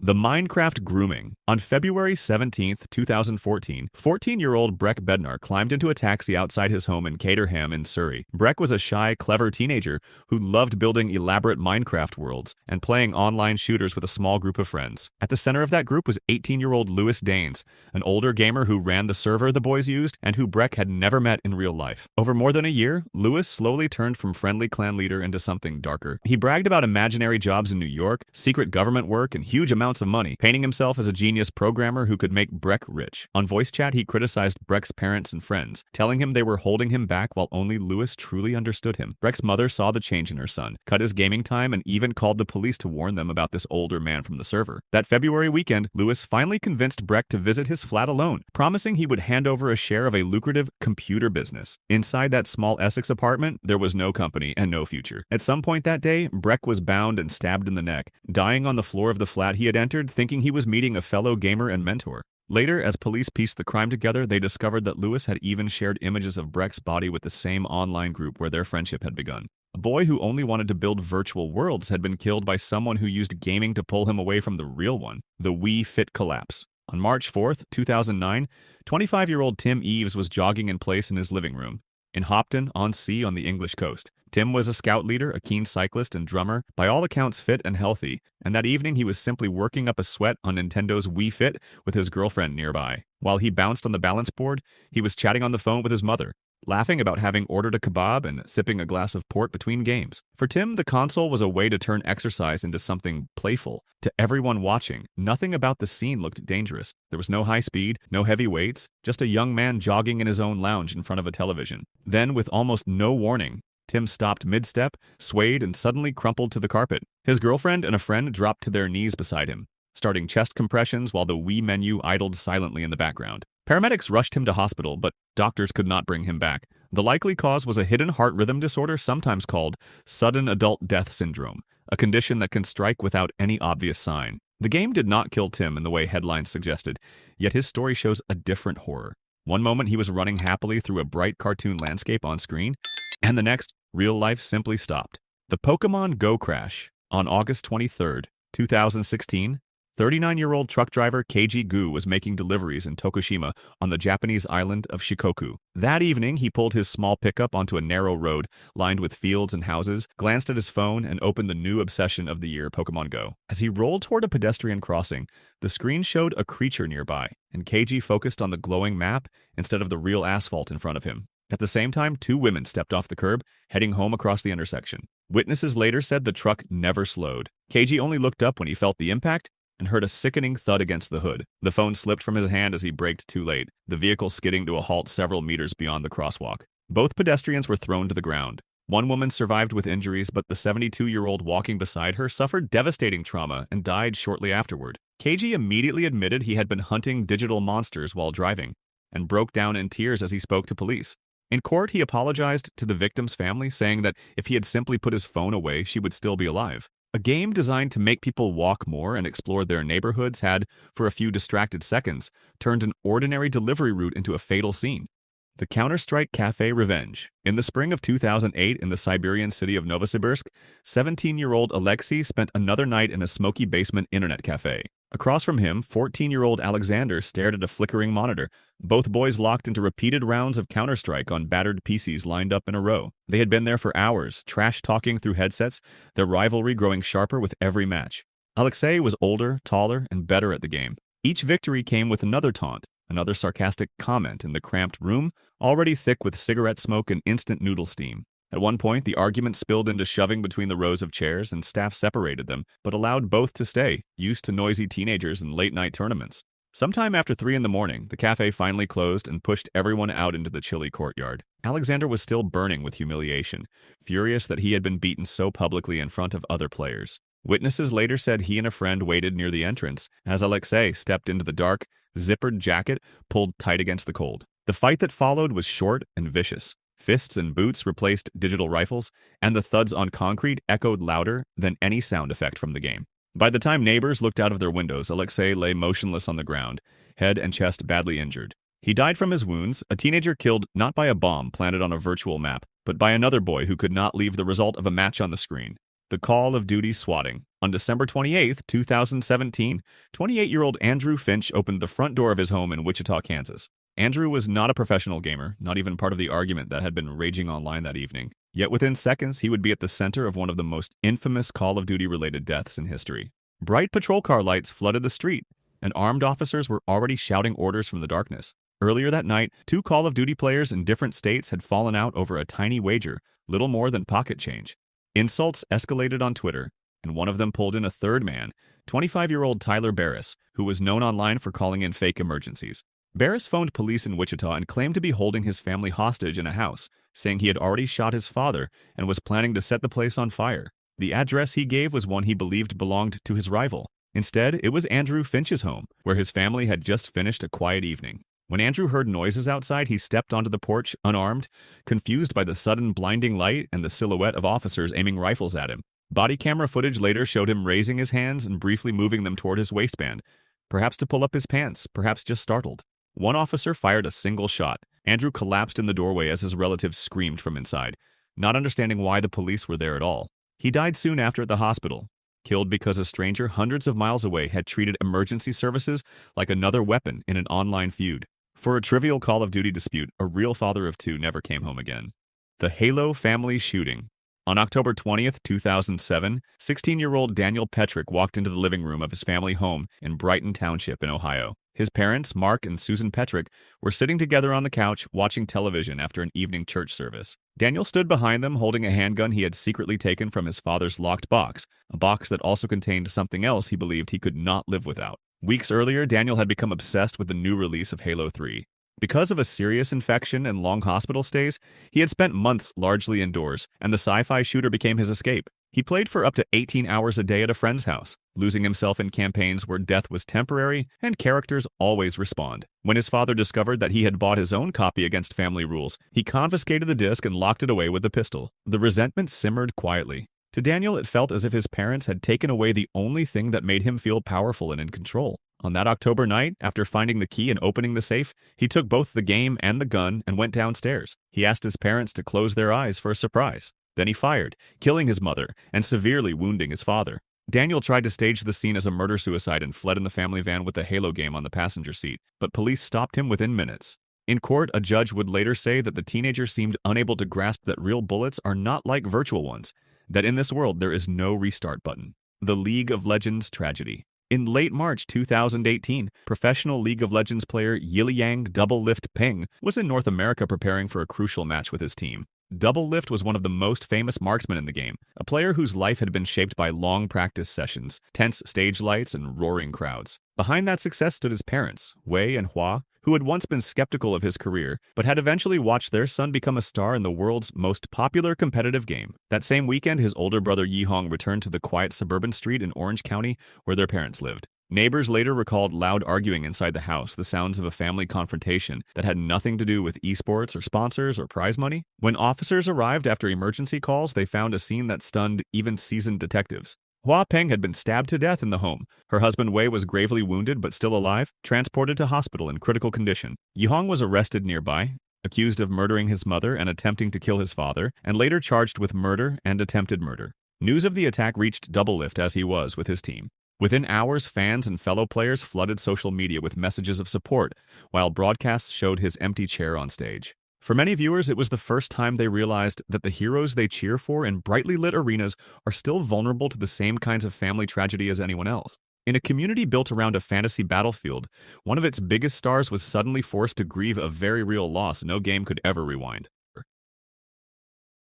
The Minecraft grooming. On February 17, 2014, 14-year-old Breck Bednar climbed into a taxi outside his home in Caterham in Surrey. Breck was a shy, clever teenager who loved building elaborate Minecraft worlds and playing online shooters with a small group of friends. At the center of that group was 18-year-old Lewis Danes, an older gamer who ran the server the boys used and who Breck had never met in real life. Over more than a year, Lewis slowly turned from friendly clan leader into something darker. He bragged about imaginary jobs in New York, secret government work, and huge amounts of money, painting himself as a genius programmer who could make Breck rich. On voice chat, he criticized Breck's parents and friends, telling him they were holding him back while only Lewis truly understood him. Breck's mother saw the change in her son, cut his gaming time, and even called the police to warn them about this older man from the server. That February weekend, Lewis finally convinced Breck to visit his flat alone, promising he would hand over a share of a lucrative computer business. Inside that small Essex apartment, there was no company and no future. At some point that day, Breck was bound and stabbed in the neck, dying on the floor of the flat he had entered, thinking he was meeting a fellow gamer and mentor. Later, as police pieced the crime together, they discovered that Lewis had even shared images of Breck's body with the same online group where their friendship had begun. A boy who only wanted to build virtual worlds had been killed by someone who used gaming to pull him away from the real one, the Wii Fit collapse. On March 4th, 2009, 25-year-old Tim Eves was jogging in place in his living room in Hopton-on-Sea on the English coast. Tim was a scout leader, a keen cyclist and drummer, by all accounts fit and healthy, and that evening he was simply working up a sweat on Nintendo's Wii Fit with his girlfriend nearby. While he bounced on the balance board, he was chatting on the phone with his mother, laughing about having ordered a kebab and sipping a glass of port between games. For Tim, the console was a way to turn exercise into something playful. To everyone watching, nothing about the scene looked dangerous. There was no high speed, no heavy weights, just a young man jogging in his own lounge in front of a television. Then, with almost no warning, Tim stopped mid-step, swayed, and suddenly crumpled to the carpet. His girlfriend and a friend dropped to their knees beside him, starting chest compressions while the Wii menu idled silently in the background. Paramedics rushed him to hospital, but doctors could not bring him back. The likely cause was a hidden heart rhythm disorder sometimes called sudden adult death syndrome, a condition that can strike without any obvious sign. The game did not kill Tim in the way headlines suggested, yet his story shows a different horror. One moment he was running happily through a bright cartoon landscape on screen, and the next, real life simply stopped. The Pokemon Go crash. On August 23, 2016, 39-year-old truck driver Keiji Gu was making deliveries in Tokushima on the Japanese island of Shikoku. That evening, he pulled his small pickup onto a narrow road lined with fields and houses, glanced at his phone, and opened the new obsession of the year, Pokemon Go. As he rolled toward a pedestrian crossing, the screen showed a creature nearby, and Keiji focused on the glowing map instead of the real asphalt in front of him. At the same time, two women stepped off the curb, heading home across the intersection. Witnesses later said the truck never slowed. Keiji only looked up when he felt the impact and heard a sickening thud against the hood. The phone slipped from his hand as he braked too late, the vehicle skidding to a halt several meters beyond the crosswalk. Both pedestrians were thrown to the ground. One woman survived with injuries, but the 72-year-old walking beside her suffered devastating trauma and died shortly afterward. Keiji immediately admitted he had been hunting digital monsters while driving, and broke down in tears as he spoke to police. In court, he apologized to the victim's family, saying that if he had simply put his phone away, she would still be alive. A game designed to make people walk more and explore their neighborhoods had, for a few distracted seconds, turned an ordinary delivery route into a fatal scene. The Counter-Strike Cafe Revenge. In the spring of 2008 in the Siberian city of Novosibirsk, 17-year-old Alexei spent another night in a smoky basement internet cafe. Across from him, 14-year-old Alexander stared at a flickering monitor. Both boys locked into repeated rounds of Counter-Strike on battered PCs lined up in a row. They had been there for hours, trash-talking through headsets, their rivalry growing sharper with every match. Alexei was older, taller, and better at the game. Each victory came with another taunt, another sarcastic comment in the cramped room, already thick with cigarette smoke and instant noodle steam. At one point, the argument spilled into shoving between the rows of chairs, and staff separated them, but allowed both to stay, used to noisy teenagers and late-night tournaments. Sometime after 3 in the morning, the cafe finally closed and pushed everyone out into the chilly courtyard. Alexander was still burning with humiliation, furious that he had been beaten so publicly in front of other players. Witnesses later said he and a friend waited near the entrance as Alexei stepped into the dark, zippered jacket pulled tight against the cold. The fight that followed was short and vicious. Fists and boots replaced digital rifles, and the thuds on concrete echoed louder than any sound effect from the game. By the time neighbors looked out of their windows, Alexei lay motionless on the ground, head and chest badly injured. He died from his wounds, a teenager killed not by a bomb planted on a virtual map, but by another boy who could not leave the result of a match on the screen. The Call of Duty swatting. On December 28, 2017, 28-year-old Andrew Finch opened the front door of his home in Wichita, Kansas. Andrew was not a professional gamer, not even part of the argument that had been raging online that evening. Yet within seconds, he would be at the center of one of the most infamous Call of Duty-related deaths in history. Bright patrol car lights flooded the street, and armed officers were already shouting orders from the darkness. Earlier that night, two Call of Duty players in different states had fallen out over a tiny wager, little more than pocket change. Insults escalated on Twitter, and one of them pulled in a third man, 25-year-old Tyler Barris, who was known online for calling in fake emergencies. Barris phoned police in Wichita and claimed to be holding his family hostage in a house, saying he had already shot his father and was planning to set the place on fire. The address he gave was one he believed belonged to his rival. Instead, it was Andrew Finch's home, where his family had just finished a quiet evening. When Andrew heard noises outside, he stepped onto the porch, unarmed, confused by the sudden blinding light and the silhouette of officers aiming rifles at him. Body camera footage later showed him raising his hands and briefly moving them toward his waistband, perhaps to pull up his pants, perhaps just startled. One officer fired a single shot. Andrew collapsed in the doorway as his relatives screamed from inside, not understanding why the police were there at all. He died soon after at the hospital, killed because a stranger hundreds of miles away had treated emergency services like another weapon in an online feud. For a trivial Call of Duty dispute, a real father of two never came home again. The Halo family shooting. On October 20th, 2007, 16-year-old Daniel Petrick walked into the living room of his family home in Brighton Township in Ohio. His parents, Mark and Susan Petrick, were sitting together on the couch watching television after an evening church service. Daniel stood behind them holding a handgun he had secretly taken from his father's locked box, a box that also contained something else he believed he could not live without. Weeks earlier, Daniel had become obsessed with the new release of Halo 3. Because of a serious infection and long hospital stays, he had spent months largely indoors, and the sci-fi shooter became his escape. He played for up to 18 hours a day at a friend's house, losing himself in campaigns where death was temporary and characters always respond. When his father discovered that he had bought his own copy against family rules, he confiscated the disc and locked it away with a pistol. The resentment simmered quietly. To Daniel, it felt as if his parents had taken away the only thing that made him feel powerful and in control. On that October night, after finding the key and opening the safe, he took both the game and the gun and went downstairs. He asked his parents to close their eyes for a surprise. Then he fired, killing his mother and severely wounding his father. Daniel tried to stage the scene as a murder-suicide and fled in the family van with the Halo game on the passenger seat, but police stopped him within minutes. In court, a judge would later say that the teenager seemed unable to grasp that real bullets are not like virtual ones, that in this world there is no restart button. The League of Legends tragedy. In late March 2018, professional League of Legends player Yiliang Doublelift Peng was in North America preparing for a crucial match with his team. Doublelift was one of the most famous marksmen in the game, a player whose life had been shaped by long practice sessions, tense stage lights, and roaring crowds. Behind that success stood his parents, Wei and Hua, who had once been skeptical of his career, but had eventually watched their son become a star in the world's most popular competitive game. That same weekend, his older brother Yihong returned to the quiet suburban street in Orange County where their parents lived. Neighbors later recalled loud arguing inside the house, the sounds of a family confrontation that had nothing to do with esports or sponsors or prize money. When officers arrived after emergency calls, they found a scene that stunned even seasoned detectives. Hua Peng had been stabbed to death in the home. Her husband Wei was gravely wounded but still alive, transported to hospital in critical condition. Yihong was arrested nearby, accused of murdering his mother and attempting to kill his father, and later charged with murder and attempted murder. News of the attack reached Doublelift as he was with his team. Within hours, fans and fellow players flooded social media with messages of support, while broadcasts showed his empty chair on stage. For many viewers, it was the first time they realized that the heroes they cheer for in brightly lit arenas are still vulnerable to the same kinds of family tragedy as anyone else. In a community built around a fantasy battlefield, one of its biggest stars was suddenly forced to grieve a very real loss no game could ever rewind.